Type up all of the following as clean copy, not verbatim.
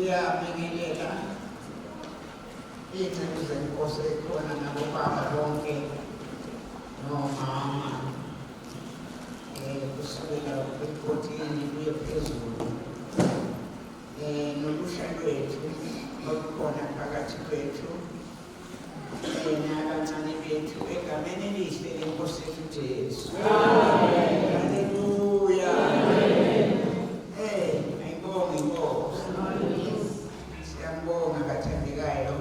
Ngiyabingelela izingcezu zenkosi ekhona nabobaba bonke nomama kusukela ekotini kuye phezulu nolusha lwethu olukhona phakathi kwethu nabancane bethu egameni elihle lenkosi yethu Jesu. Haleluya. Siyambonga kaThandekayo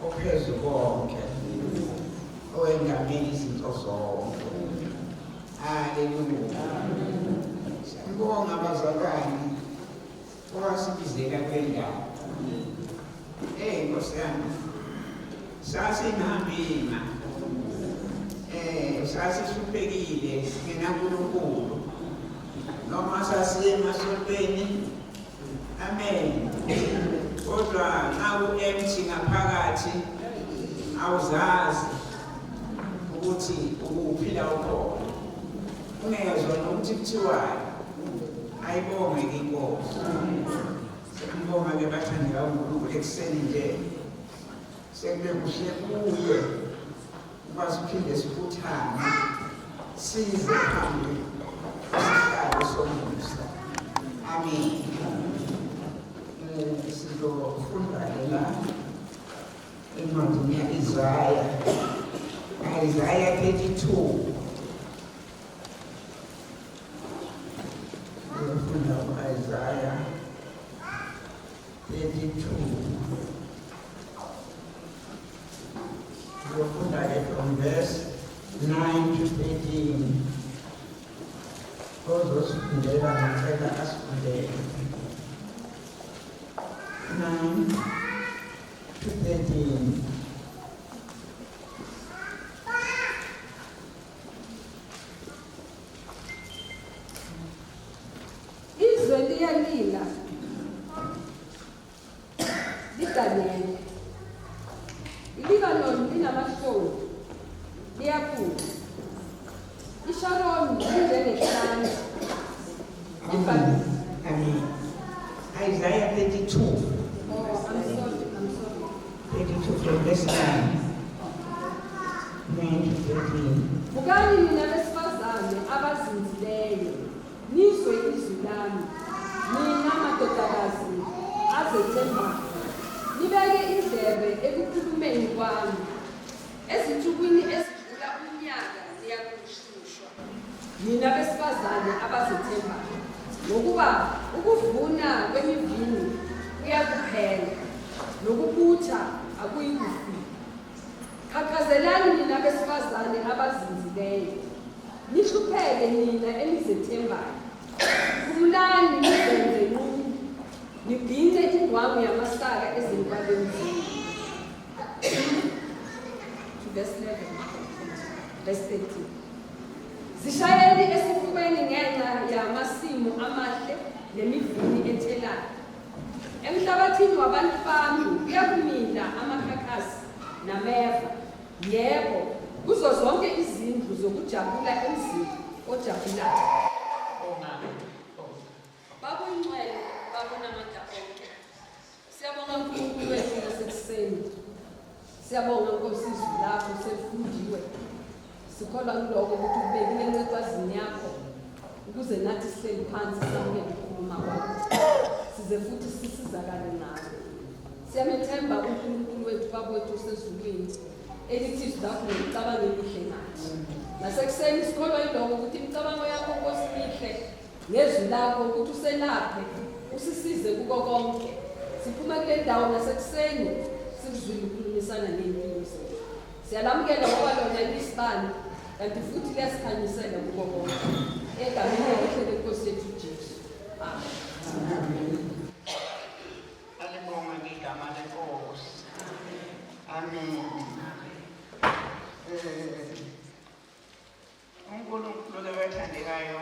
ophezu konke owengameni izinto zonke. Haleluya. Siyambonga abazalwane owasibizela kwendawo. Nkosi yami, sasinambima sasihluphekile ngenaNkulunkulu noma sasiye emasontweni. Amen. Kodwa naku-empty ngaphakathi awuzazi ukuthi ukuphila ukhona. Ungezwa nokuthi kuthiwayo. Ayibonge inkosi. Siyambonga-ke bathandeka uNkulunkulu ekuseni nje. Sekube kuhle kuye ukuba siphinde sibuthane size phambili kwesihlalo somusa. Amen. Sizofunda ukufunda incwadi ya-Isaya, Isaiah 32. Ukufunda u-Isaiah 32. Ukufunda from verse 9 to 13. Ozosifundela ngicela asifundele 9 to 13. Izwe liyalila lidanele, iLibanon linamahloni liyaphupha, iSharon linjengehlane. Isaiah 32. Oh, I'm sorry. 32 from verse 9 to 13. Vukani nina besifazane abazinzileyo, nizwe izwi lami, nina madodakazi azethembayo. Nibeke indlebe ekukhulumeni kwami, ezinsukwini ezidlula unyaka ziyakuhlushwa. Nina besifazane abazethembayo, ngokuba ukuvuna kwemivini kuyakuphela, nokubutha akuyikufika. Qhaqhazelani nina besifazane abazinzileyo, nihlupheke nina enizethembayo. Khululani nizenze nqunu, nibhince indwangu yamasaka ezinkwaleni zenu. Verse 11, verse 13. Zishayeni esifubeni ngenxa yamasimu amahle nemivini ethelayo. Emhlabathini wabantu bami kuyakumila amakhakhasi nameva, yebo, kuzo zonke izindlu zokujabula emzini ojabulayo. Babuyingcwele babonamandla onke. Siyabonga uNkulunkulu wethu ngasekuseni. Siyabonga Nkosi izwi lakho selifundiwe. Sikholwa kuloko ukuthi ubekile encwadzini yakho ukuze nathi sihleli phansi samukele ukukhuluma kwakho. Size futhi sisizakale nawe. Siyamethemba uNkulunkulu wethu Baba wethu osezulwini elithi izwi lakho ngicabanga elihle nathi. Nasekuseni sikholwa yiloko ukuthi imicabango yakho Nkosi mihle ngezwi lakho ukuthi uselaphe usisize kuko konke. Siphuma kule ndawo nasekuseni sikuzwile ukukhulumisana nempilo zethu. Siyalamukela ngoba lona lisibani kanti futhi liyasikhanyisela kuko konke. Egameni elihle leNkosi yethu Jesu. Amen. Alibonga ngegama leNkosi. Amen. uNkulunkulu owethandekayo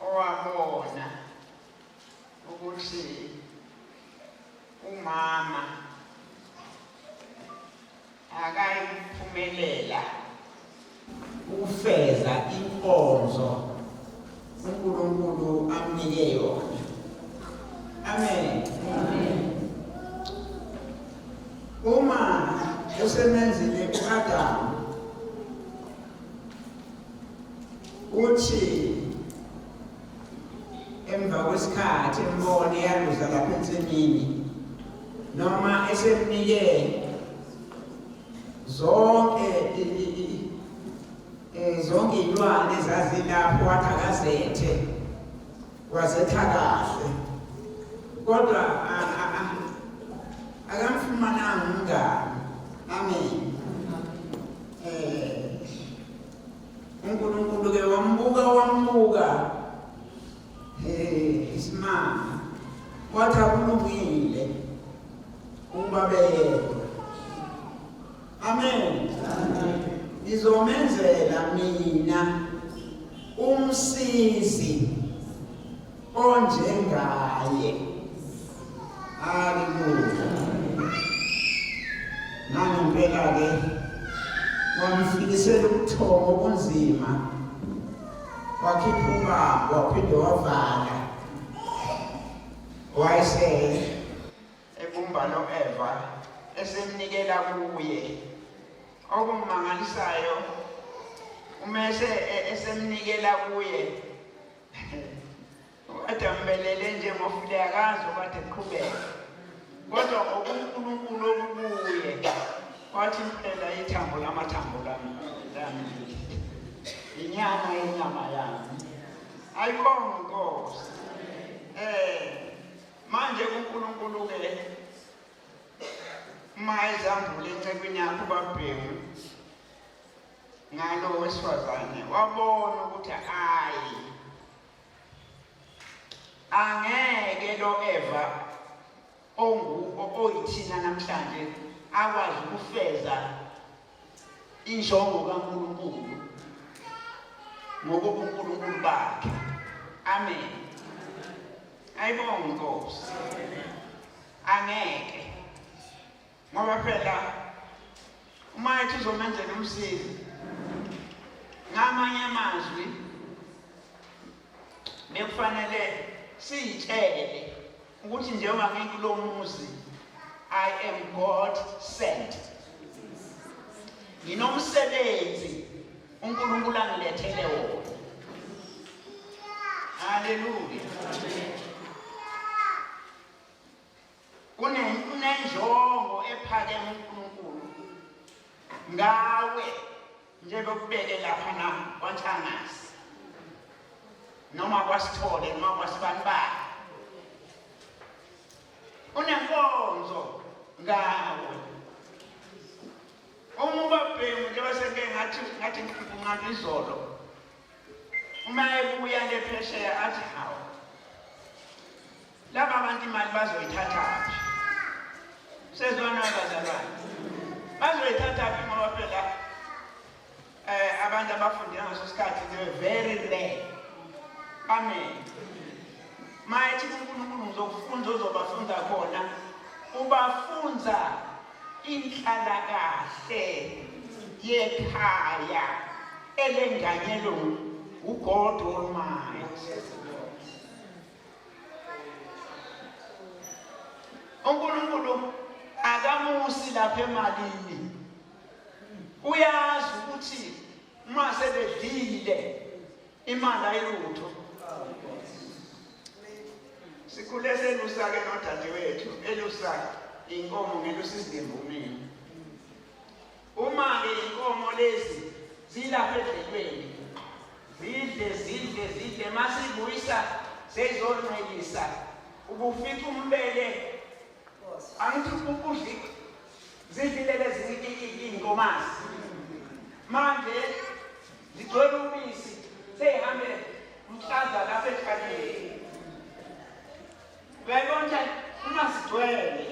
owabona ukuthi umama akayiphumelela Ukufeza inkonzo uNkulunkulu amnike yona. Amen. Uma usemenzile uAdamu uthi emva kwesikhathi embone yaluza lapha ensimini noma esemnike zonke izilwane ezazilapho wathi akazethe wazetha kahle, kodwa akamfumananga umngane. Amen. uNkulunkulu-ke wambuka isimanga wathi akulungile ukuba beyedwa. Amen. Ngizomenzela mina umsizi onjengaye. Haleluya. Nangempela-ke wamfikisela ubuthongo obunzima, wakhipha ubaba waphinde wavala, wayese ebumba no-Eva esemnikela kuye. Okumangalisayo umese esemnikela kuye uAdamu belele nje ngofule akazi ukade qhubeka, kodwa wathi impela ithambo lamathambo lami, inyama yenyama yami. Ayibonge Nkosi. Manje uNkulunkulu ke mayizambule encebweni yakho baBhengu ngalo wesifazane wabona ukuthi angeke lo Eva oyithina namhlanje akwazi ukufeza injongo kaNkulunkulu ngoba uNkulunkulu bakhe. Amen. Ayibonge Nkosi. Angeke. Ngoba phela uma ethi uzomenzela umsizi ngamanye amazwi bekufanele siyitshele ukuthi njengoba ngikulo muzi I am God sent. Nginomsebenzi uNkulunkulu angilethele wona. Hallelujah. Kunenjongo ephakeme uNkulunkulu ngawe njengokubeke lapha na kwaNtshangasi noma kwaSithole noma kwaSibanibani. Unenkonzo ngawe. UMbabhengu njengoba seke ngathi ngiqhubunqa izolo. Uma ebuya lephesheya athi hawu. Laba abantu imali bazoyithatha. Sezona abazalwane. Bazoyithatha ngoba phela abantu abafundile ngaso sikhathi they very rare. Amen. Mayithi uNkulunkulu uzokufunda uzobafunza khona ubafunza inhlalakahle yekhaya elenganyelo uGod Almighty. uNkulunkulu akamusi lapha emalini. Uyazi ukuthi uma sebedlile imali ayilutho. Sikhule selusa ke nodadewethu elusa inkomo ngelusizi ngembumini. Uma ke inkomo lezi zilapha edlelweni zidle masibuyisa sezonwelisa ubufika umbele angithi ukudli zidlile lezi inkomazi manje zigcwele ubisi seyihambe umhlaza lapha ekhanyeni. Uyayibona uma sigcwele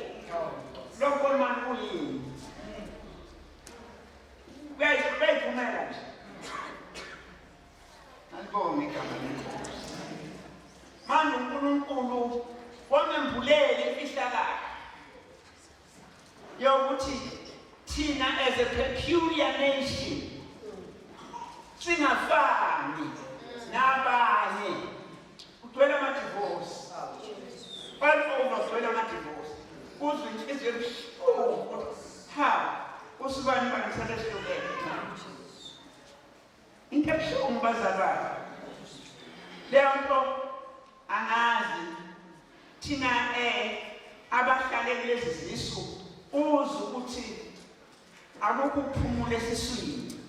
lokho manje kuyini uyayivumela nje. Alibonge igama leNkosi. Manje uNkulunkulu wamembulele ifihlakala yokuthi thina as a peculiar nation singafani nabanye. Kugcwele ama-divorce. Kugcwele ama-divorce. Kuzwe inhliziyo ebuhlungu. Usibani bangisale esihlukene. Into ebuhlungu bazalwane. Leyo nto angazi thina abahlale kulezi zisu uzwe ukuthi akukho ukuphumula esiswini.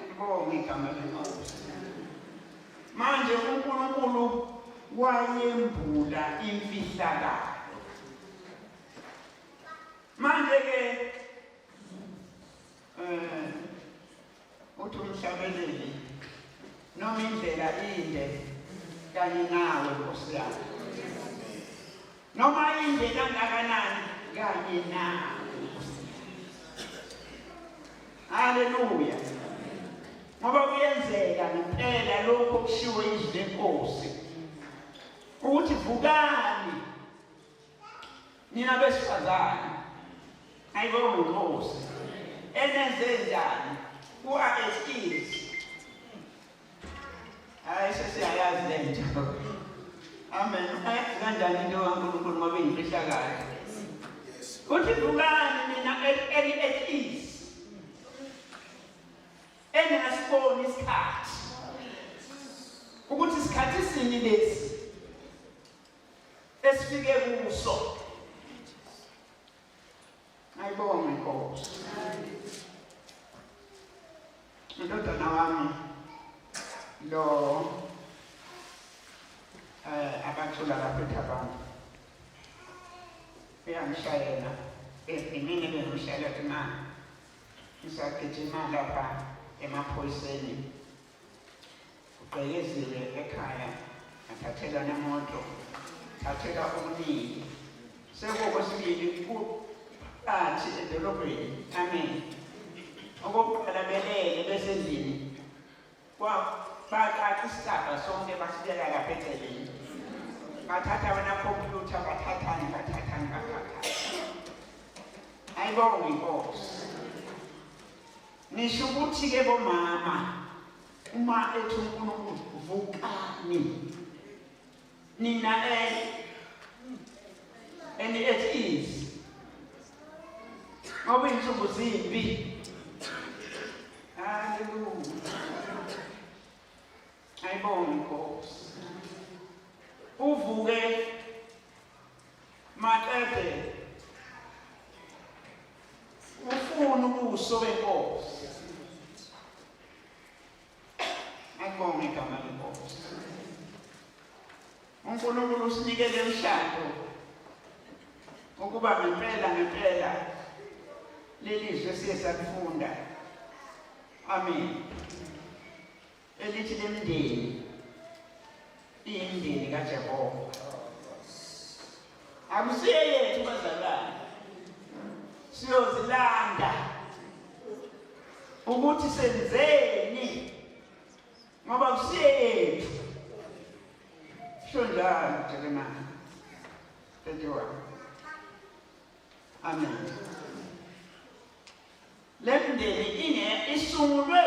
Alibonge igama leNkosi. Manje uNkulunkulu wayembula imfihlakalo. Manje ke uthi umhlabeleli noma indlela inde kanye nawe Nkosi yami. Noma indlela kangakanani kanye nawe. Haleluya. Ngoba kuyenzeka ngempela lokho kushiwo izwi leNkosi ukuthi vukani nina besifazane. Ayibonge Nkosi. Enenze njani? Who are at ease? Hayi sesiyayazi le nto. Amen. Kanjani into kaNkulunkulu ngoba iyimfihlakalo. Uthi vukani nina at ease. Engasiboni isikhathi. Ukuthi isikhathi sini lesi esifike kuso. Ayibonge Nkosi. Indodana wami lo abathula lapha eThabana uyangishayela emini bengishayela imali ngisagijima lapha emaphoyiseni ugqekezile ekhaya athathela nemoto athathela okuningi sekukwesibili athi edolobheni. Amen. Okokuqala belele besendlini baqaqa isigaba sonke basibeka lapha eceleni bathatha wena computer bathathani. Ayibonge Inkosi. Nisho ukuthi-ke bomama uma ethi uNkulunkulu vukani nina and it is ngoba insuku zimbi. Hallelujah. Ayibonge Inkosi. Uvuke maqede ufuna ubuso beNkosi. Ayibonge igama leNkosi. uNkulunkulu usinikele umshado ukuba ngempela lelizwe siye sakufunda. Amen. Elithi lemndeni iyimndeni kaJehova. Akusiye yethu bazalwane. Siyozilanda ukuthi senzeni ngoba kusiye yethu. Shonjalo Jeremiah 31. Amen. Lemndeni isungulwe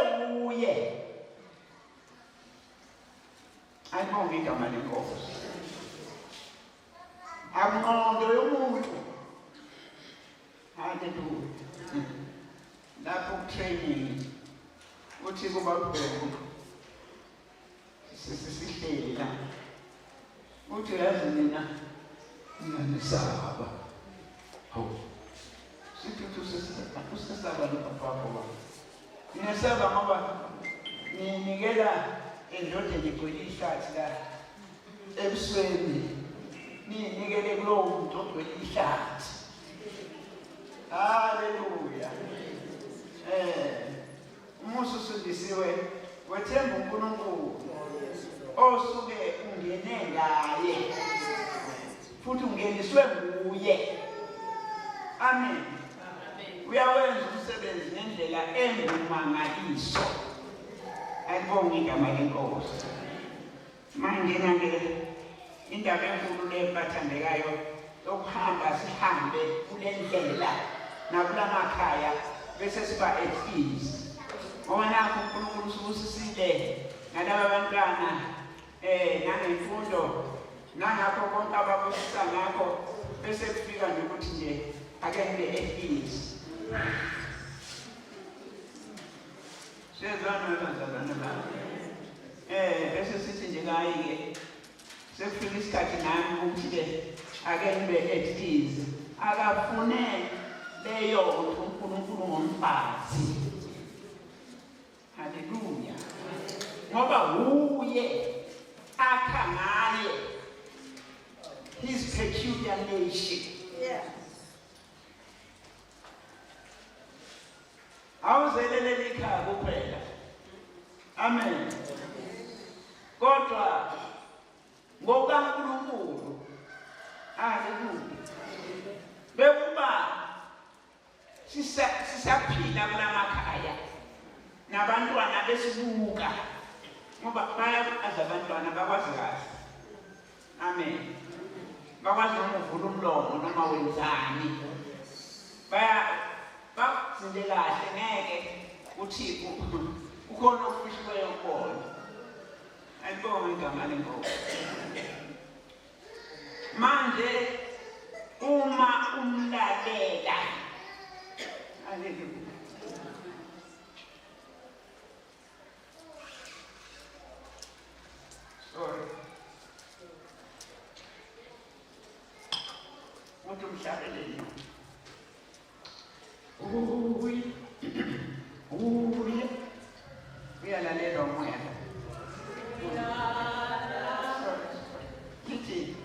uye. Ayibonge igama leNkosi. Amqondo yomuntu. Hallelujah. Lapho training uthi kuba ubheko sisihleli la. Uthi yazi mina ngiyanesaba. Hawu. Sithu usesaba lo papa wami. Nginesaba ngoba nginikela endodeni igcwele ihlathi la ebusweni. Ninikele kulowo muntu ogcwele ihlathi. Hallelujah. Umusa usindisiwe wethemba uNkulunkulu osuke ungene ngaye futhi ungeniswe nguye. Amen. Uyawenza umsebenzi ngendlela engumangaliso. Ayibonge igama leNkosi. Mangena ke indaba enkulu lebathandekayo yokuhamba sihambe kule ndlela nakulamakhaya bese siba at ease. Ngoba nakho uNkulunkulu usibusisile nalaba abantwana nangemfundo nangakho konke ababusisa ngakho bese kufika nje ukuthi nje ake ngibe at ease. Sezana bazalwane bami. Bese sithi nje kayi-ke sekufika isikhathi nami ukuthi ke ake ngibe at ease. Akafune leyo uNkulunkulu ngomfazi. Hallelujah. Ngoba uye akha ngaye his peculiar nation. Yeah. Awuzelelele ikhaya kuphela. Amen. Kodwa ngokaNkulunkulu. Hallelujah. Bekuba sisaphila kulamakhaya nabantwana besibuka ngoba bayazi abantwana bakwazi kahle. Amen. Bakwazi ukuvula umlomo noma wenzani. Bakuzinze kahle ngeke uThixo ukhona okufihliweyo khona. Ayibonge igama leNkosi. Manje uma umlalela. Hallelujah. Sorry. Umuntu umhlabeleni. uyalalelwa umoya lithi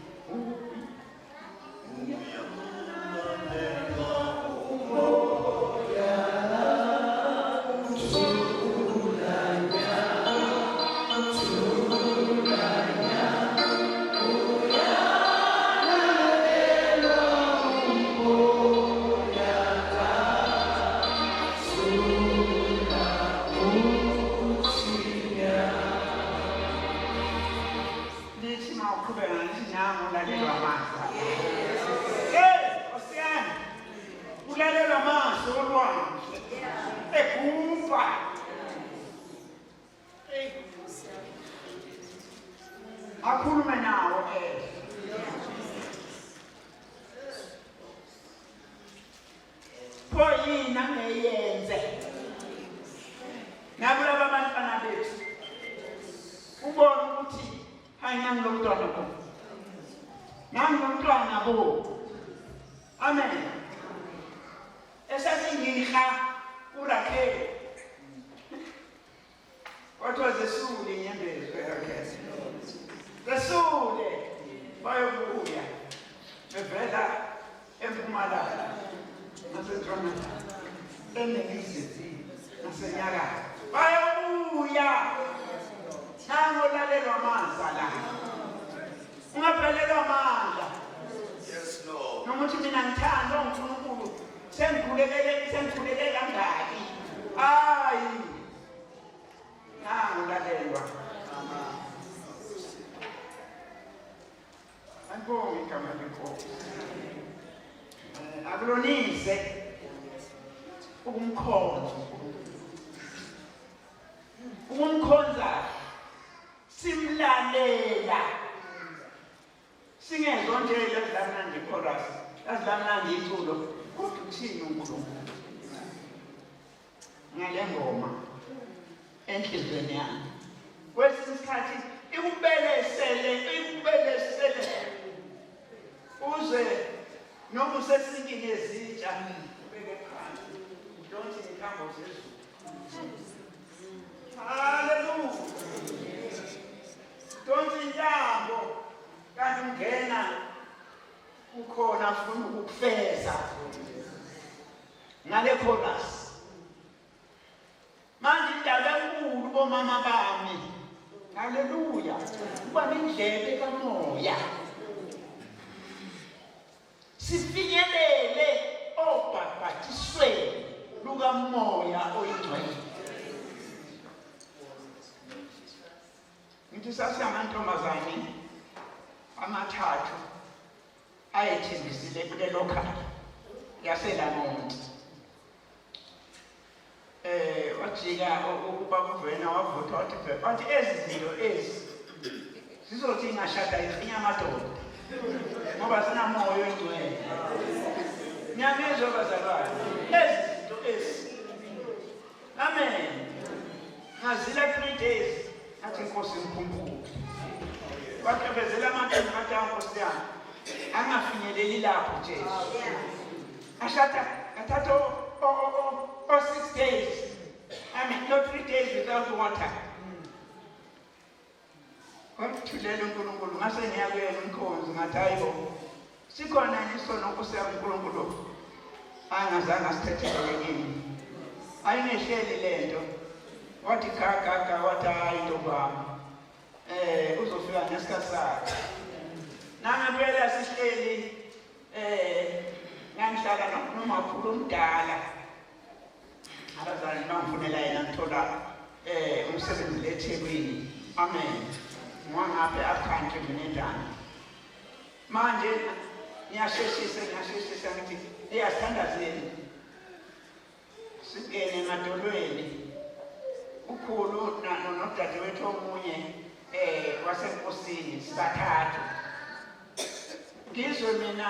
akhulume nawo pho yini angeyenze nakulaba abantwana bethu ubone ukuthi hayi nangilomntwana bo nangilomntwana bo amen esasingihla uRakhel kwathiwa zesule inyembezi kaRakhel zesule bayobuya bevela empumalanga nasentshonalanga eningizimu nasenyakatho bayobuya nangolalelwa amandla la ungaphelelwa amandla nokuthi mina ngithanda uNkulunkulu sengikhulekele kangaki hayi nangolalelwa angibonge igama lenkosi akulonise ukumkhonza simlalela singezwa nje ladlamnandi chorus ladlamnandi iculo kodwa uthini uNkulunkulu ngale ngoma enhlizweni yami kwesinye isikhathi ikubelesele uze noma usesinkini ezitsha ubeke phansi udonse inkambo zezulu haleluya donse intambo kanti ungena ukhona afuna ukufeza ngale chorus manje indaba enkulu bomama bami haleluya kuba nendlebe kamoya sifinyelele obhabhatisweni lukamoya oyingcwele ngithi sasiyamantombazane amathathu ayethembisile kulelo khaya yaseLamonti wajika ukuba kuvena wavutha wathi ezi zinto ezi sizothi ingashada inyamadoda ngoba sinamoya oyingcwele ngiyamezwa bazalwane ezi zinto ezi amen ngazila 3 days athi inkosi imkhumbulo wakhebezela amaqembu athi inkosi yami angafinyeleli lapho Jesu ashata athatha 6 days not 3 days without water ngithulele uNkulunkulu ngase ngiyakuyela umkhonzi ngathi hayibo sikhona isono Nkosi yami uNkulunkulu angazange asithethele yini ayinehleli lento wathi gaga wathi hayi ntombami uzofika ngesikhathi sakhe nangempela sihleli ngangihlala nomakhulu omdala abazali bangifunela yena ngithola umsebenzi leThekwini amen ngwangapha akhanje minendana manje ngiyasheshisa ngithi iyasithandazeni singene emadolweni ukhulu nodadewethu omunye wasenkosini sibathathu ngizwe mina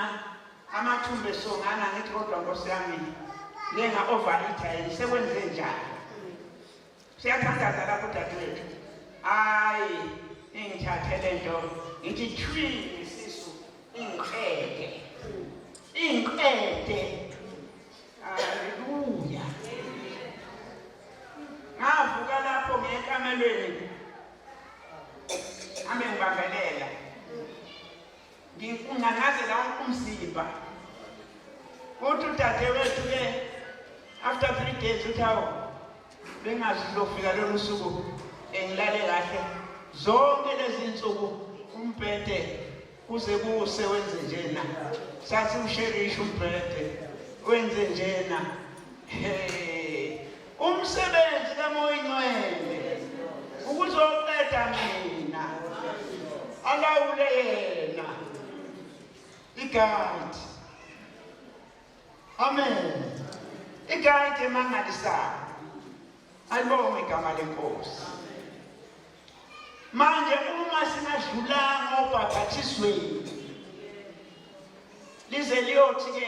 amathumbe esongana ngithi kodwa Nkosi yami ngenga-overeater yini sekwenze njani siyathandaza lapho dadewethu hayi ingithathele nto ngithi thwi isisu ingiqede haleluya ungangazela umzimba. Uthi udadewethu ke after 3 days uthi hawu bengazi lofika lolu suku engilale kahle zonke lezi insuku umbhede kuze kuse wenze njena sathi usherisha umbhede wenze njena umsebenzi kaMoya Ingcwele ukuzoqeda mina alawule yena igadi. Amen. Igadi emangalisayo. Alibonge igama leNkosi. Manje uma singadlulanga obhaphathisweni lize liyothi ke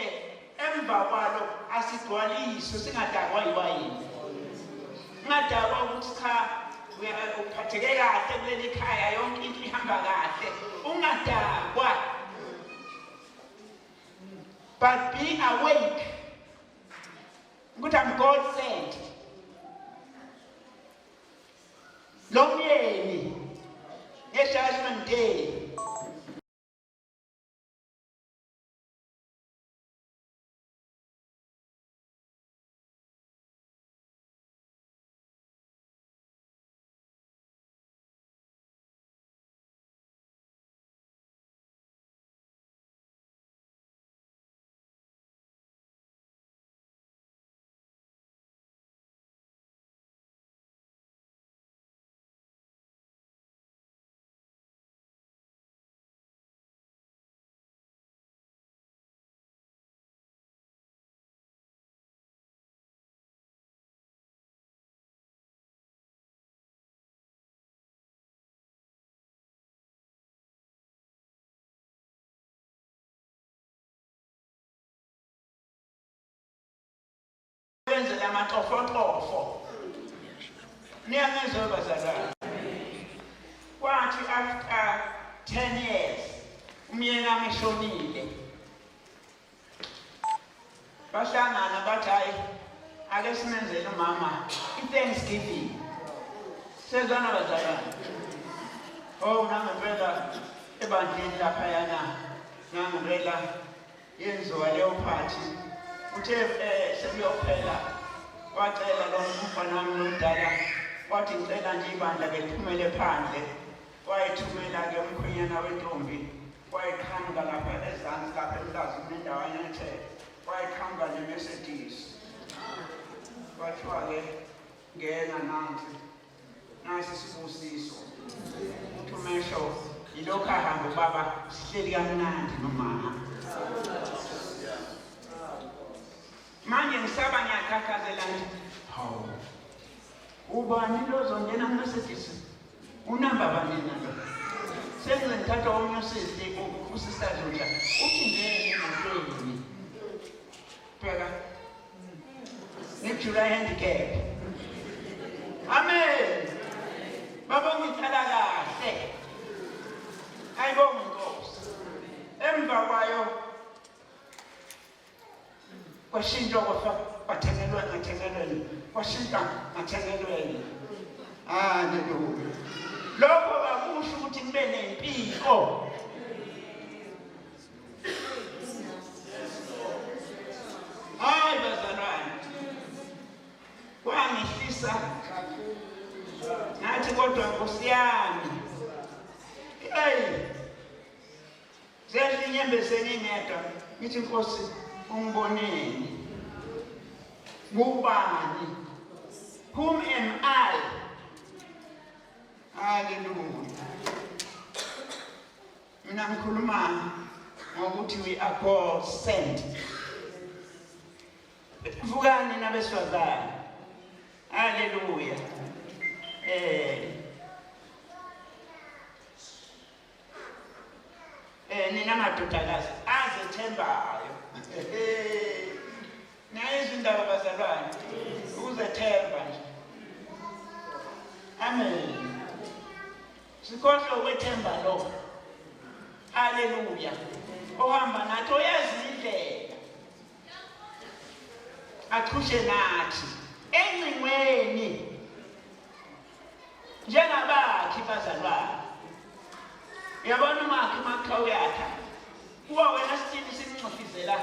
emva kwalo asigcwaliswe singadakwa yiwayini. Ngadakwa ukuthi cha uphatheke kahle kuleli khaya yonke into ihamba kahle ungadakwa. But be awake. Good, I'm God sent. Long year, next judgment day. Kwenzela amatofotofo niyangezwe bazalwane. Kwathi after 10 years umyeni wami eshonile bahlangana bathi hayi ake simenzele umama i-Thanksgiving. Sezwana bazalwane. Oh nangempela ebandleni laphayana nangempela yenziwa leyo party. Uthe sekuyophela wacela lo mfana wami lomdala wathi ngicela nje ibandla beliphumele phandle wayethumela ke umkhwenyana wentombi wayeqhamuka lapha ezansi lapha emlazini nendawana ethe wayeqhamuka ne-Mercedes wathiwa ke ngena nasi sibusiso uthi umesho yilokhu ahamba ubaba sihleli kamnandi nomama. Manje ngisaba ngiyakhakhazela nje hawu ubani lozongena kuMercedes unamba bani nalo senze ngithatha omnye usista Dludla uthi ngene emotweni phela ngijula handicap. Amen. Baba ngithala kahle ayibonge Inkosi. Emva kwayo kwashintsha kwathengelweni kwashintsha ngathengelweni. Haleluya. Lokho akusho ukuthi kube nempiko. Hayi bazalwane kwangihlisa nathi kodwa Nkosi yami zedla inyembezi ngingedwa ngithi Nkosi ungiboneni ngubani, whom am I? Hallelujah. Mina ngikhuluma ngokuthi we are God sent. Vukani nabesifazane. Hallelujah. Nina madodakazi azethembayo. Naye izindaba bazalwane uzethemba nje. Amen. Sikhohlwe ukwethemba lo. Hallelujah. Ohamba nathi oyazi indlela. Achushe nathi engcingweni njengabakhi bazalwane. Yabona umakhi makha uyakha wehlela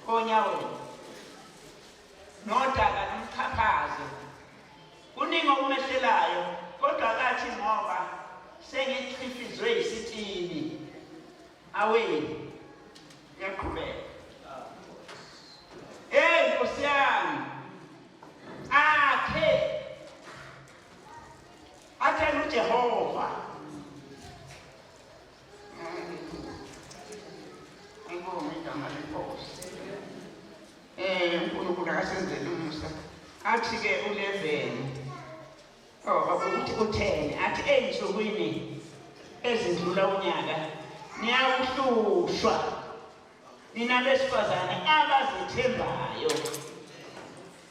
onyaweni nodaka nomchaphazo kuningi okumehlelayo kodwa kathi ngoba sengichifizwe isitini aweni yaqhubeka Nkosi yami athela uJehova ngibonga igama lenkosi uNkulunkulu akasenzele umusa athi ke u11 ukuthi u10 athi ey'nsukwini ezindlula unyaka niyawuhlushwa nina besifazane abazethembayo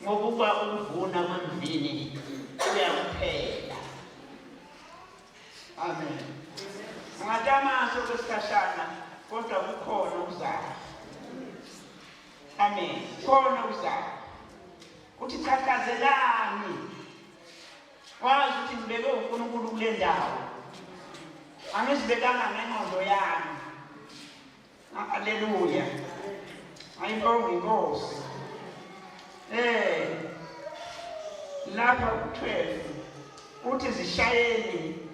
ngokuba ukuvuna kwemvini kuyakuphela. Amen. Ungatamaso kwesikhashana kodwa kukhona ukuzayo. Amen. Khona ukuzayo. Uthi thakazelani. Wazi ukuthi ngibeke uNkulunkulu kule ndawo. Angizibekanga ngengqondo yami. Haleluya. Ayibonge inkosi. Lapha ku12 uthi zishayeni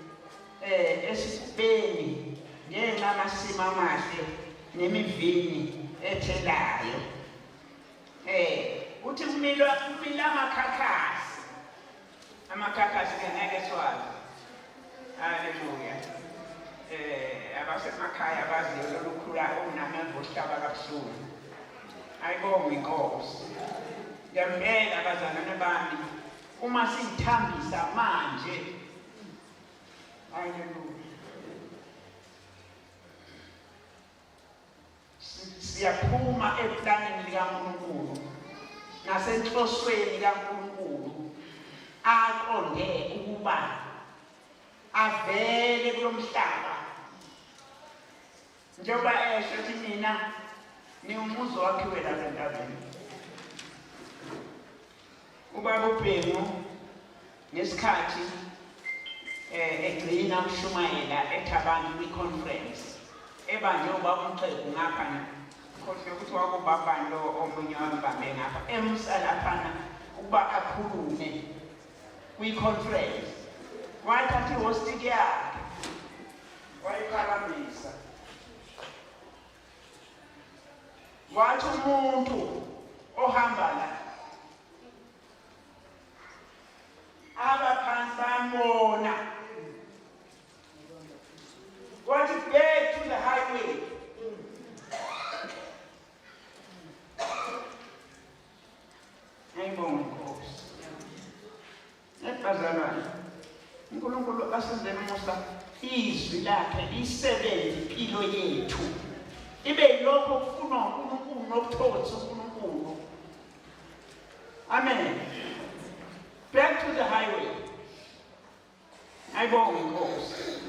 esifubeni ngenamasimo amahle nemivini ethelayo. Uthi kumila amakhakhasi ke ngeke siwazi. Haleluya. Abasemakhaya baziyo lokukhula okunameva ohlaba kabuhlungu. Ayibonge inkosi. Ngiyambeka abazalwane bami uma sithambisa manje. Haleluya. Siyaphuma eplanini likaNkulunkulu nasenhlosweni kaNkulunkulu aqonde ukuba avele kulomhlaba. Njengoba esho ukuthi mina niumuzi wakhiwe lapha entabeni. Ubaba uBhengu ngesikhathi egcina ukushumayela eThabani kwi-conference ebanjwe ubaba uMxegu ngapha khohle ukuthi wakubaba lo omunye wambambe ngapha emsa laphana ukuba akhulume kwi-conference. Wathatha ihostiki yakhe wayiphakamisa wathi umuntu ohamba la abaphansi bambona wathi back to the highway. Ayibonge inkosi. Nebazalwane uNkulunkulu asenzele umusa izwi lakhe lisebenze impilo yethu ibe yilokho okufunwa uNkulunkulu nokuthokoza uNkulunkulu. Amen. Back to the highway. Ayibonge inkosi.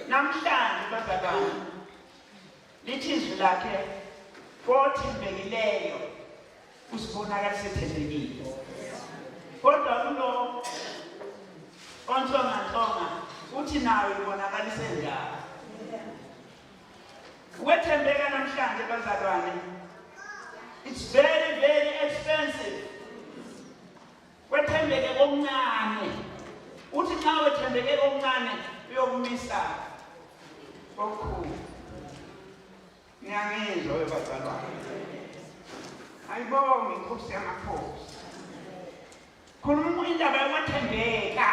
Namhlanje bazalwane lithi izwi lakhe othembekileyo usibonakala sethembekile. Kodwa kulo ontsonga uthi nawe ubonakalise njalo. Ukwethembeka namhlanje bazalwane, it's very very expensive. Wethembeke okuncane. Uthi xa wethembeke okuncane uyokumisa okukhulu. Ngiyangizwa bazalwane. Ayibonge inkosi yamakhosi. Khuluma indaba yokuthembeka.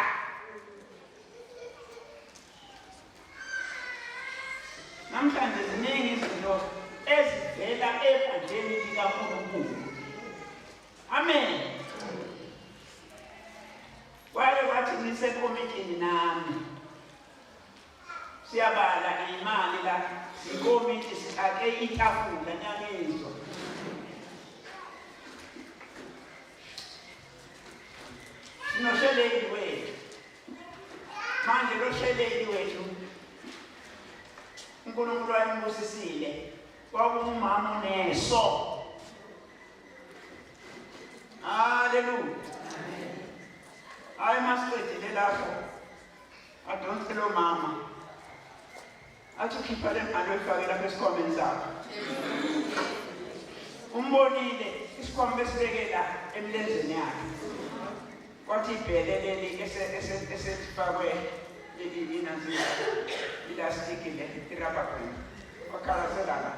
Namhlanje ziningi izinto ezivela ebandleni likaNkulunkulu. Amen. Wale wathi nisekomitini nami. Siyabala imali la ikomiti sithathe itafula nyangizwa. Sinosheleli wethu. Manje lo sheleli wethu uNkulunkulu wayembusisile kwakumama uNeso. Hallelujah. Hayi masiqedile lapho adonselo mama athi ukhipha le mali oyifake lapha esikhwameni sakho. umbonile isikhwama esibekela emlenzeni yakhe kwathi ibhele leli esifakwe ilastiki le irubber band wakhalasela la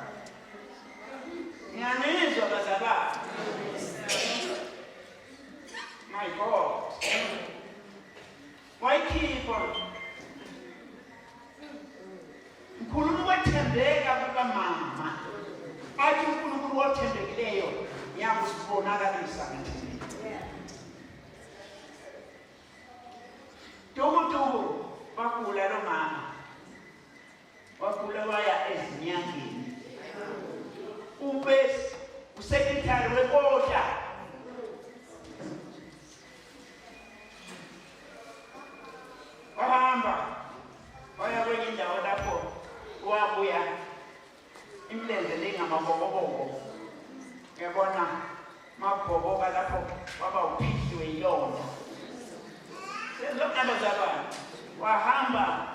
ngiyanizwa bazalwane. My God, why keep on ngikhuluma ukwethembeka kukamama athi uNkulunkulu othembekileyo yakusibonakalisa ngathini tukutuku wakula lo mama wakula waya ezinyangeni ube usekretari wekota wahamba waya kwenye indawo lapho wabuya imilenze lengamabokoboko uyabona mabhoboka lapho waba uphihliwe yilonda sezokabazalwane wahamba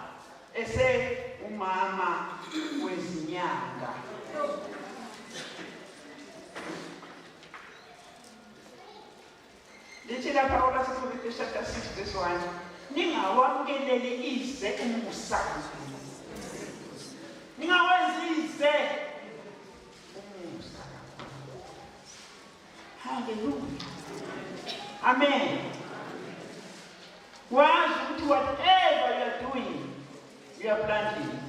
ese umama wezinyanga lithi lapha kwabaseKolosai chapter 6 verse 1 ningawamukeleli ize umusa ningawenzize umusa. Hallelujah. Amen. Wazi ukuthi whatever you are doing, you are planting.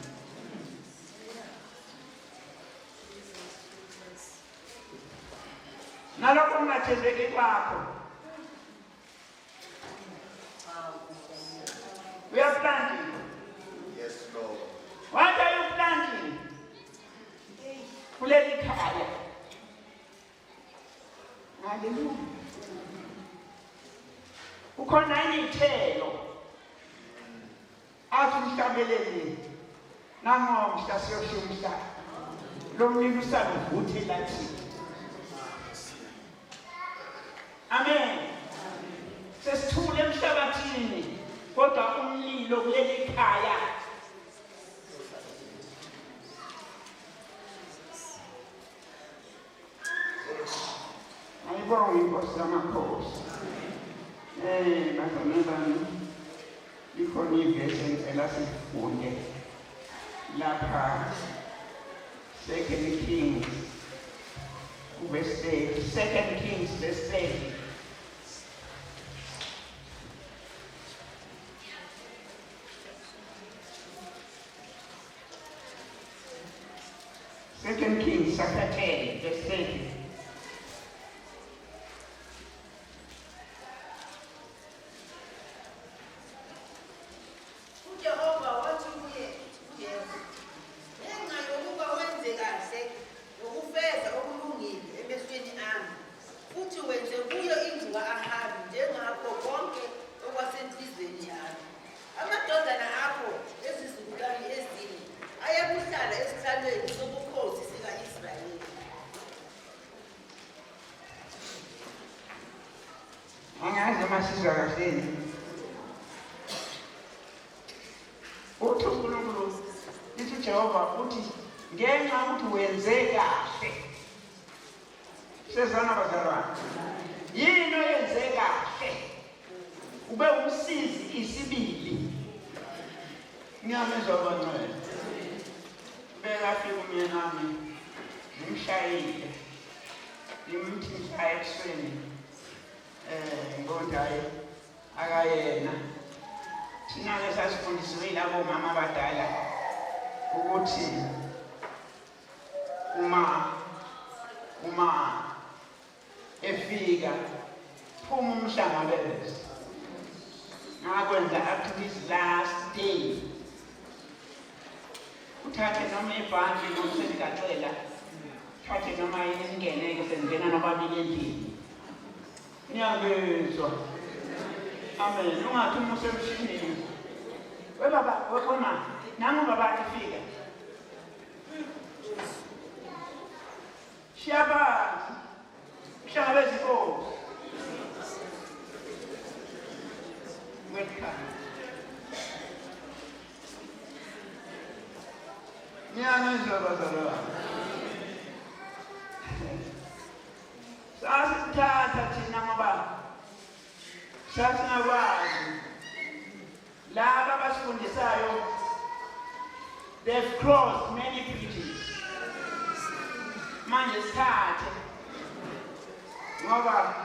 Nalokho ungathembeki kwakho, we are planting. Yes, Lord. What are you planting? Kuleli khaya. Hallelujah. Ukhona inithelo athi mhlabeleli nangomhla siyoshumisa lo mlilo usavuthe lathi. Amen. Sesithule emhlabathini kodwa umlilo kuleli khaya. Ayibonge inkosi yamakhosi. Bazalwane bami, ikhona ivesi engicela sifunde lapha 2 Kings verse 30. 2 Kings verse 30. Second Kings chapter 10 verse 30. Efika phuma umhlangabezi ngakwenza up to this last day uthathe noma ibhanti nokusengicela thathe noma ingeneke sengena nababili endlini niyabezwa. Amen. Ungathi umusemshinini we baba wema nangu baba efika Shabazi Shabazzi Inkosi. Welcome. Niyangizwa bazalwane. sasingakwazi laba abasifundisayo they've crossed many bridges manje sikhathe ngoba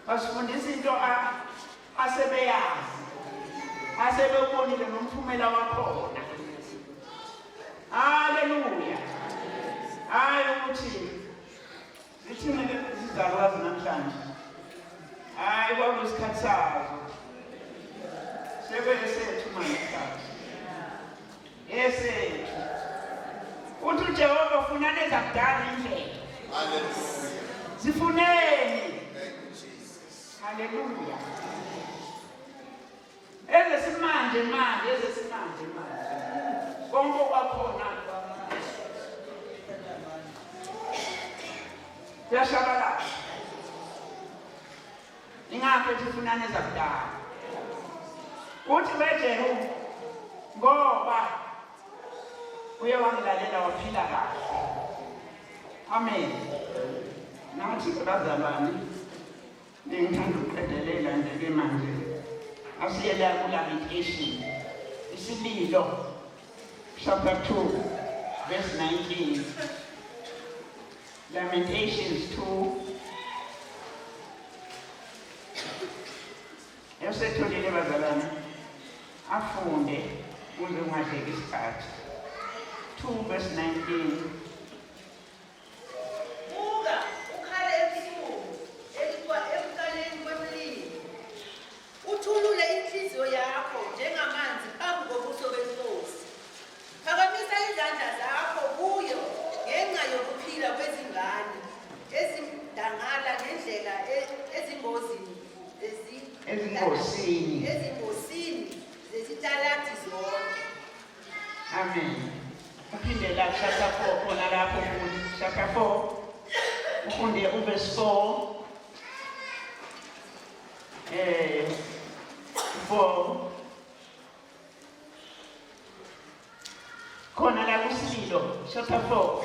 basifundisa into asebeyazi asebebonile nomphumela wakhona. Haleluya. Hayi ukuthi zithini izizalwazi namhlanje. Hayi kwakuyisikhathi sazo. Sebesethu manje sazo. Yesethu. Uthi uJehova ufuna nezakudala indlela. Hallelujah. Zifuneni. Thank you, Jesus. Haleluya. Ezesimanje manje. Konke kwakhona yashabalala. Ingaphe sifunane zakudala. Uthi weJehu ngoba uye wangilalela waphila kahle. Amen. Nathi bazalwane ngithanda ukuqedelela nje manje. Asiyela kuLamentation. Isililo chapter 2 verse 19. Lamentations 2. Esetholile bazalwane afunde uze ungadleki isikhathi. 2 verse 19. Uthulule inhliziyo yakho njengamanzi phambi kobuso benkosi. Phakamisa izandla zakho kuyo ngenxa yokuphila kwezingane ezindangala ngendlela ezingosini zesitalati zonke. Amen. Uphinde la chapter 4 khona lapho futhi chapter 4 ufunde verse 4. Khona la kusililo chapter 4.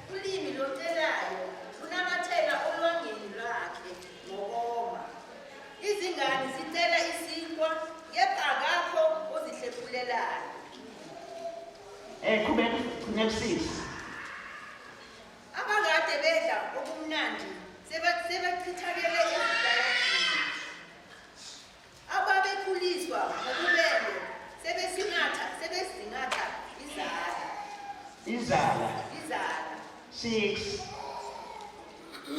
Ulimi lotelayo lunamathela olwangeni lwakhe ngokoma. Izingane zitela isinkwa kepha akakho ozihlephulelayo. Qhubeka ku-6. Abangade bedla okumnandi sebechithakele ezitaladini. Ababekhuliswa ngobubele sebesingatha izala. 6.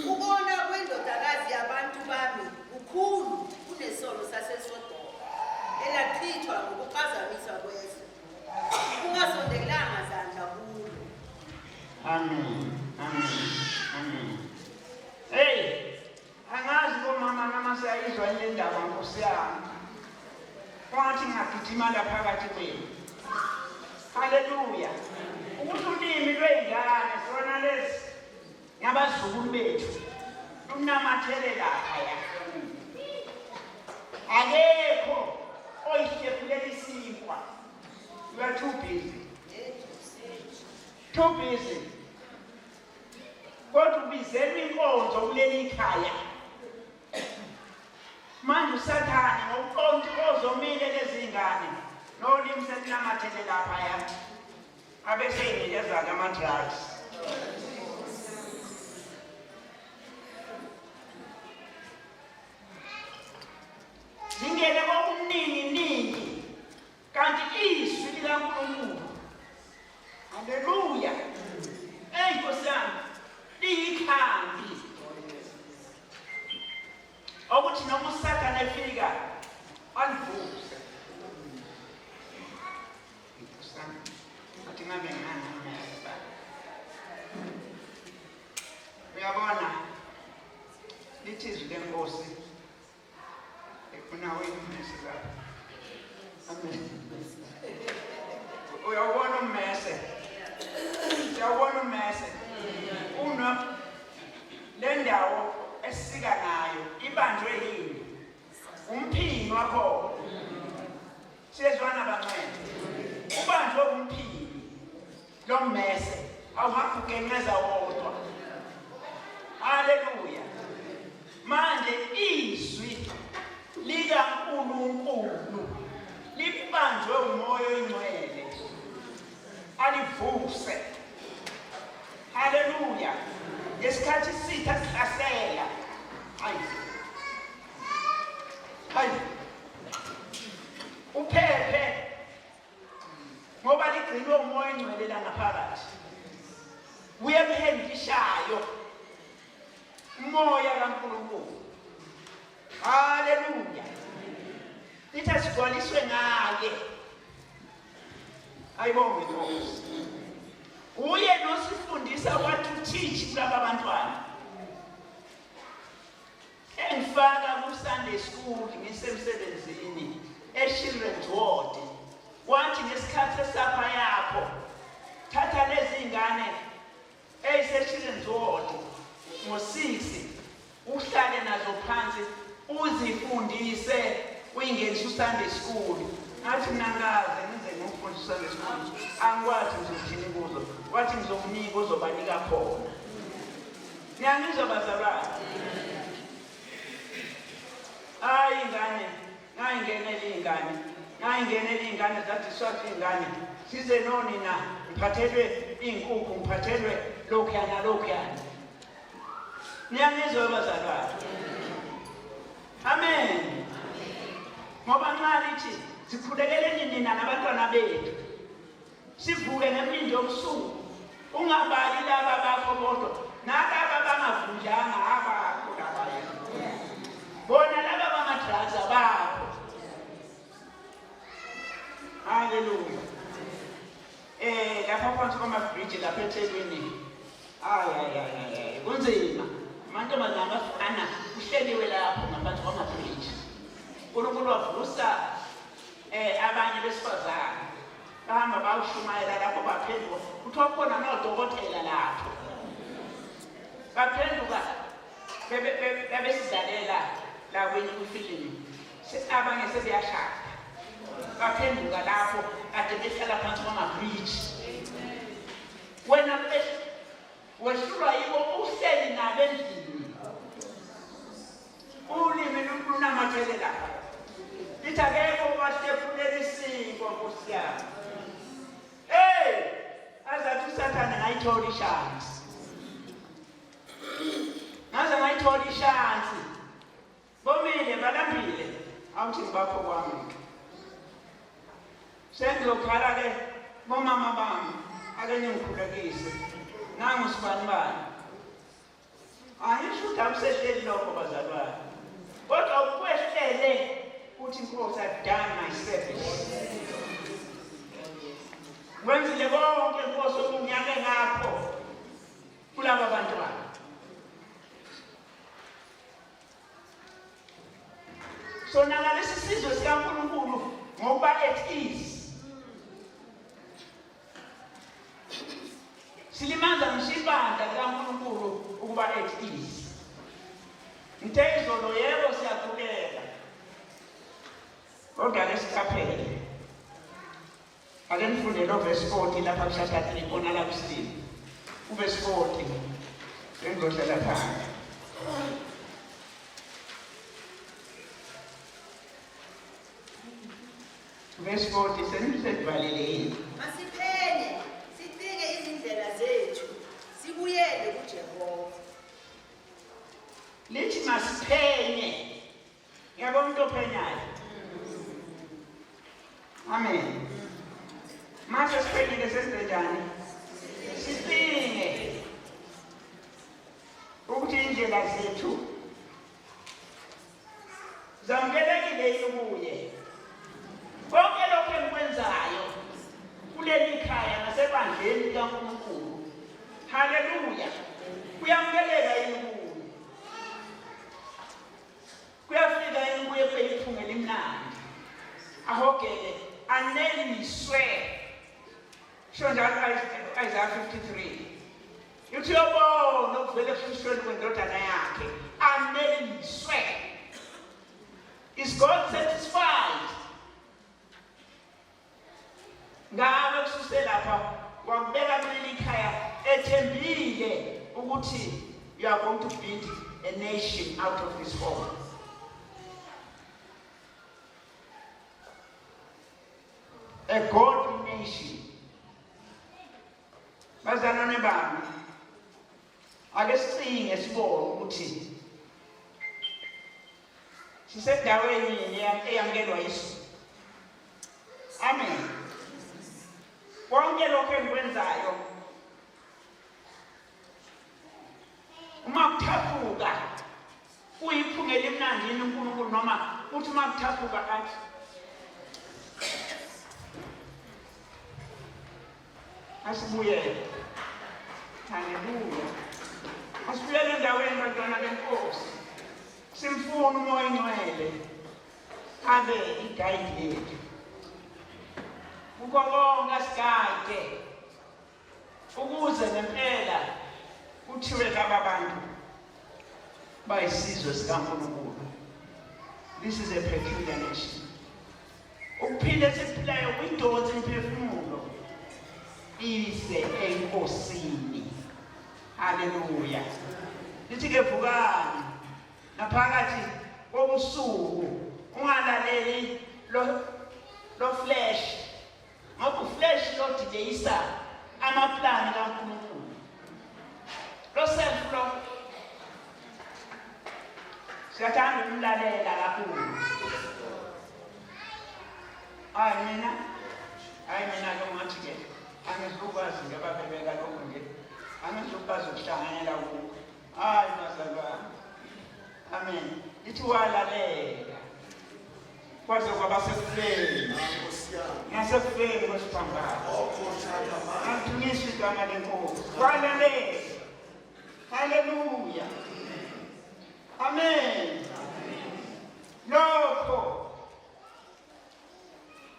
Ukubona kwendodakazi yabantu bami kukhulu kunesono saseSodoma elachithwa ngokuphazamiswa kwezwe. Ungasondelanga zandla kulo. Amen. Hey, angazi bomama noma siyayizwa le ndaba Nkosi yami. Kwathi ngagijima la phakathi kwenu. Haleluya. Ukuthi ulimi lwengane sona lesi ngabazukulu bethu lunamathele lapha ya. Akekho oyihlephulela isinkwa. You are too busy. Too busy. Kodwa ubizela inkonzo kuleli khaya. Manje uSathane ngokuqonda ozomile lezi ngane nolimi selinamathele lapha ya. Abesenginikeza ama-drugs. Zingene kokuningi kanti izwi likaNkulunkulu. Haleluya. Nkosi yami liyikhambi. Ukuthi noma uSathane efika alivuse. Athi ngabe ngani ngiyaba. Uyabona lithi izwi leNkosi efuna uyimise lapha. Amen. Uyabona ummese. Uyabona ummese. Una le ndawo esika nayo ibanjwe yini? Umphini wakho. Siyezwana bancane. Ubanjwe umphini lo mmese awuhambe ugenqeza wodwa. manje izwi likaNkulunkulu libanjwe umoya oyingcwele alivuse. Haleluya. Ngesikhathi sitha sihlasela, hayi uphephe ngoba ligcinwe umoya oyingcwele la ngaphakathi. Uyephendishayo umoya kaNkulunkulu. Haleluya. Lithi sigcwaliswe ngaye. Ayibonge Nkosi. Uye nosifundisa what to teach kulaba bantwana. Engifaka ku Sunday school ngisemsebenzini eChildren's Ward. Wathi ngesikhathi esapha yakho thatha lezi ingane eziseChildren's Ward ngo-6 uhlale nazo phansi uzifundise uyingenisa uSunday school. Ngathi mina ngaze ngize ngifundise uSunday school. Angikwazi ngizothini kuzo. Wathi ngizokunika uzobanika khona. Ngiyangizwa bazalwane. Hayi ingane, ngayingenele ingane zathi swathi ingane. Size nonina ngiphathelwe inkukhu, ngiphathelwe lokhuyana. Ngiyangizwa bazalwane. Amen. Ngoba nxa lithi sikhulekele nina nabantwana bethu sivuke ngempindi yobusuku ungabali laba bakho bodwa nalaba bangavunjanga abakho labaya bona laba bamadrags abakho. Haleluya. Lapha phansi kwamabridge lapha eThekwini kunzima. Amantombazana afana kuhleliwe lapho ngaphansi kwamabridge. uNkulunkulu wavusa abanye besifazane bahamba bawushumayela lapho baphenduka. Kuthiwa khona nodokotela lapho. Baphenduka bebesizalela la kwenye kwifilimu. Abanye sebeyashada. Baphenduka lapho kade behlala phansi kwamabridge. Wena wehlulwa yibo uhleli nabo endlini. Ulimi lunamathele lapha. Lithi akekho obahlephulele isiko Nkosi yami. Azathi uSathane ngayithola ishansi. Ngaze ngayithola ishansi. Bomile balambile. Awuthi ngibapho kwami. Sengizokhala ke bomama bami ake ningikhulekise. Nangu sibani. Ayisho ukuthi awusehleli lokho bazalwane. Kodwa ukwehlele uthi Nkosi I've done my service. Wenzile konke Nkosi okunyake ngakho kulaba bantwana. So nakalesi sizwe sikaNkulunkulu ngokuba at ease. Silimanza mshibanda kaNkulunkulu ukuba at ease. Mthezolo yebo siyakhuleka. Kodwa lesiqaphele. Ake nifunde lo verse 40 lapha kushaka 3 kona la kusini. Verse 40. Sengizohlala phansi. Verse 40 sengisevalele yini? Masiphenye, sicinge izindlela zethu, sibuyele kuJehova. Lithi masiphenye. Ngiyabona umuntu ophenyayo. Amen. Manje siphenyile senze njani? Sicinge ukuthi indlela zethu zamukelekile yini kuye. Konke lokho engikwenzayo kuleli khaya nasebandleni likaNkulunkulu. Haleluya. Kuyamukeleka yini kuye? Kuyafika yini kuye kweyiphunga elimnandi? Ahogele aneliswe. Sho njalo Isaiah 53. Uthi yobona ukuvela ekushisweni kwendodana yakhe aneliswe. Is God satisfied? Ngabe kususe lapha wakubeka kuleli khaya ethembile ukuthi you are going to build a nation out of his home. A godly nation. Bazalwane bami, ake sicinge sibone ukuthi sisendaweni eyamukelwa Yesu. Amen. Konke lokho engikwenzayo uma kuthaphuka uyiphungela emnandini uNkulunkulu noma uthi uma kuthaphuka athi asibuyele. Haleluya. Asibuyele endaweni bantwana benkosi. Simfuna umoya ingcwele abe iguide yethu. Ukonga sigade ukuze ngempela kuthiwe laba bantu bayisizwe sikaNkulunkulu. This is a peculiar nation. Ukuphila esiphilayo kwindonsi imphefumulo ise enkosini. Haleluya. Lithi ke vukani naphakathi kobusuku ungalaleli lo flesh. Ngoba flesh lo dideyisa amaplani kaNkulunkulu. Lo self lo siyathanda ukumlalela kakhulu. Mina ke ngathi ke angizokwazi ngababebeka lokho nje. Angizokwazi ukuhlanganyela kuko. Bazalwane. Amen. Lithi walalela. Kwaze kwaba sekufeni. Ngasekufeni kwesiphambano. Ngithunyiswa igama lenkosi. Walalela. Haleluya. Amen. Lokho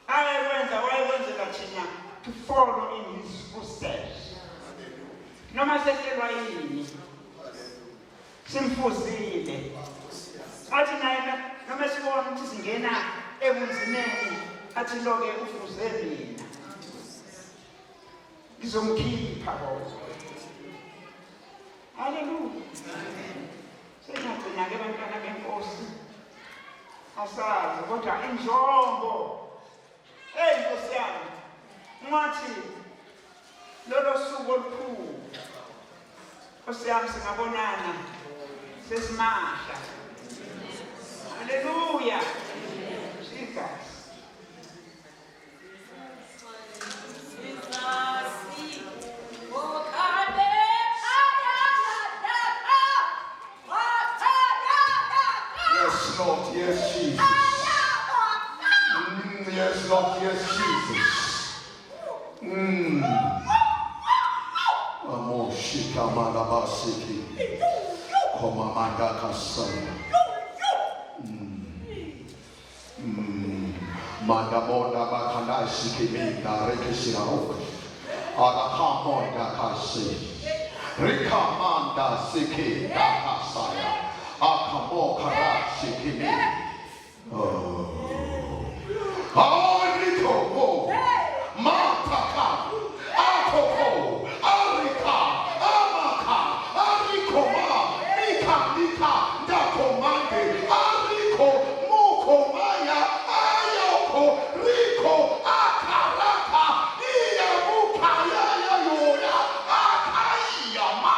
wayekwenzela thina to follow in his footsteps. Noma sehlelwa yini simfuzile. Athi naye noma sibona ukuthi singena ebunzimeni athi loke ufuze mina ngizomkhipha bonke. Haleluya. Sengagcina ke bantwana benkosi asazi kodwa injongo Nkosi yami ngathi lolo suku olukhulu Nkosi yami singabonana sesimahla. Haleluya. Jesus. Yes, Lord, yes, Jesus. Yes, Lord, yes, Jesus. Amoshika malabasiki. Komamanda kasaya. Mandamonda bakanda siki minda rekishirao. Arahamonda kasi. Rikamanda siki dakasaya. Akamo kara siki mi. Ariko, Mataka, Akoko, Arika, Amaka, Arikoma, Mika, Dakomande, Ariko, Mukomaya, Ayoko, Riko, Akaraka, Iyamukaya, Yoya, Akayama.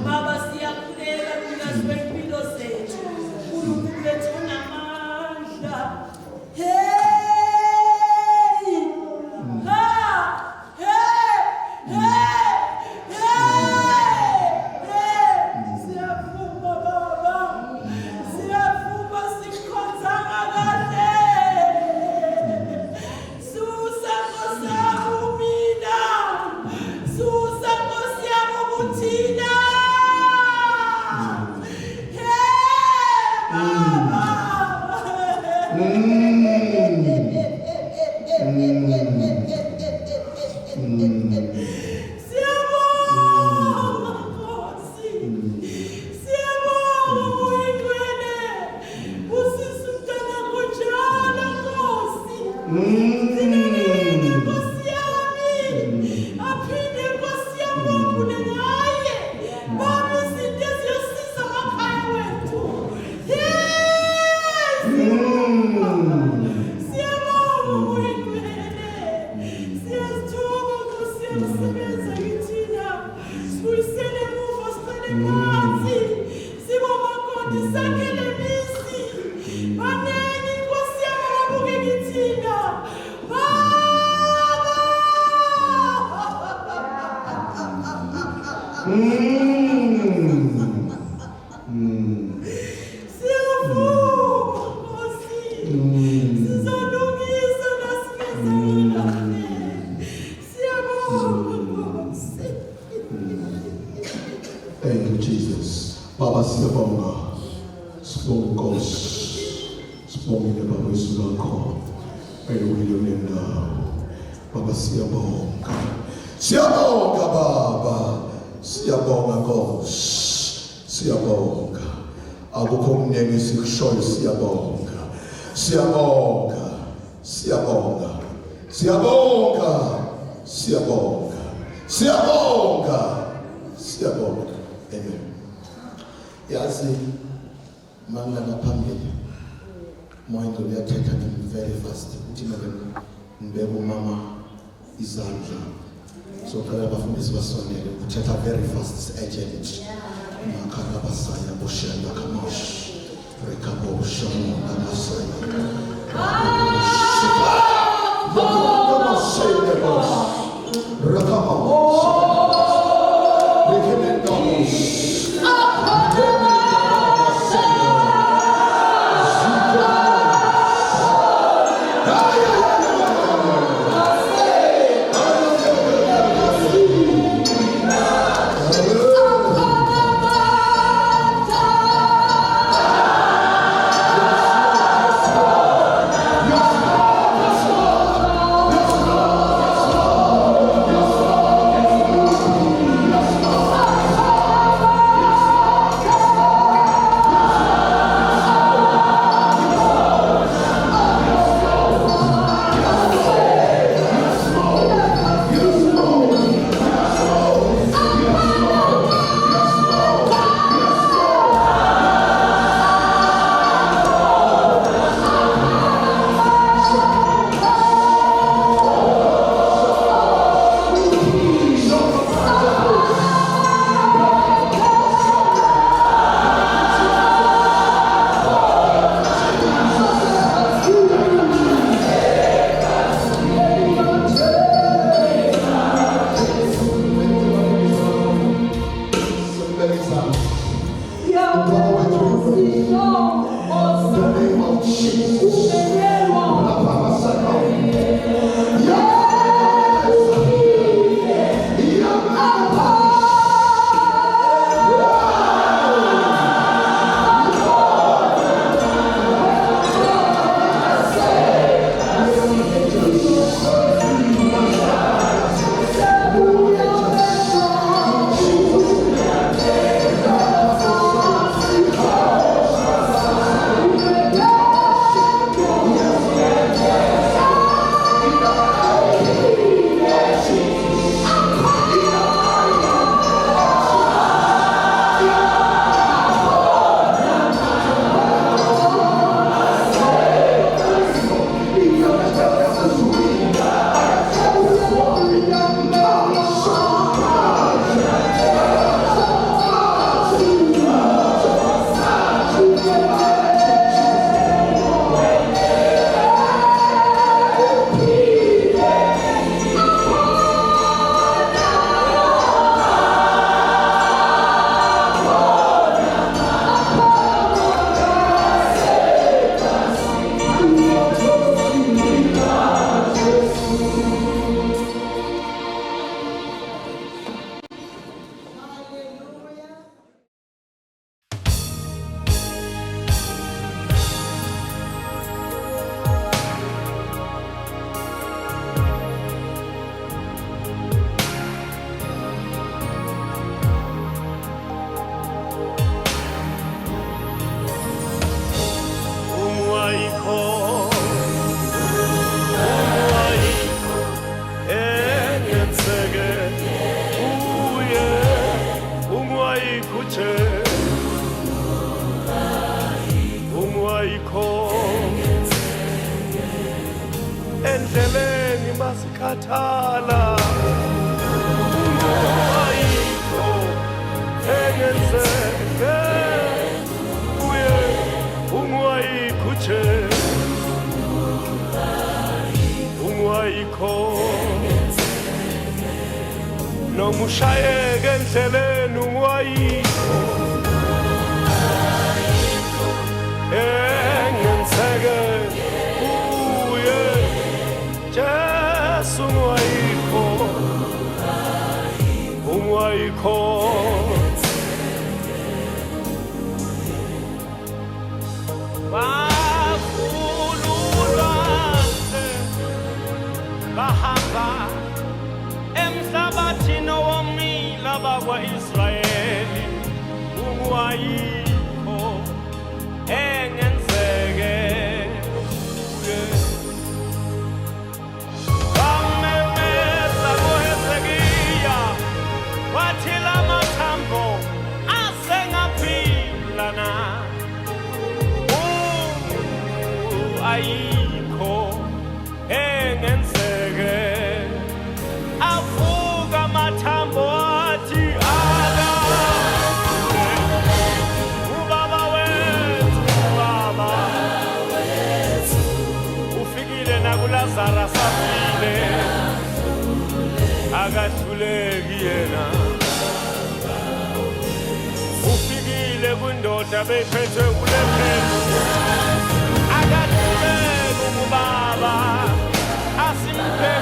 Baba siyakulela kuyazi kwempilo zethu uNkulunkulu wethu namandla. Siyavuma Baba, siyavuma sikhonzanga kahle. Susa Nkosi yami mina, susa Nkosi yami ubuthina. Siyabonga Nkosi. Siyabonga Moyingcwele. Usisi umntwana wakho njalo Nkosi. Zinakekele Nkosi yami. Aphinde Nkosi yami wabule ngaye. Baba izinto eziyosiza amakhaya wethu. Yes! Siyabonga Moyingcwele. Siyazithoba Nkosi yakusebenza kithina. Sibuyisele emuva siqale phansi. Sibomakoti sakhele misi. Banengi Nkosi yami ababuke kithina. Siyavuma Nkosi. Sizolungisa nasimenzakala. Siyabonga Nkosi. Thank you, Jesus. Baba siyabonga. Sibonga Nkosi. Sibongile Baba izwi lakho. Elungile nendawo. Baba siyabonga. Siyabonga Baba. Siyabonga Nkosi. Siyabonga. Akukho okuningi sikushoyo siyabonga. Siyabonga. Siyabonga. Siyabonga. Siyabonga. Siyabonga. Siyabonga. Amen. Yazi mangana phambili. Moyinto uyathetha kimi very fast. Uthi ngibeke umama izandla. So cala abafundisi basondele uthetha very fast, it's urgent. Makana basaya boshenda kamash. Rekabo shona basaya. ngiyakhathala ayikho engenzeke kuye ungwayikho ungwayikho noma ushayeke endleleni ungwayikho engenzeke kuye Jesu ungwayikho bahamba emhlabathini owomila bakwa-Israyeli ungwayikho engenzeke kuye wamemeza kuHezekiya wathi la mathambo asengaphila na ayikho engenzeke avuka amathambo athi ala ubaba wethu ufikile nakuLazara safile akahluleki yena ufikile kundoda bephethwe ulephelo akahluleki ubaba asimpe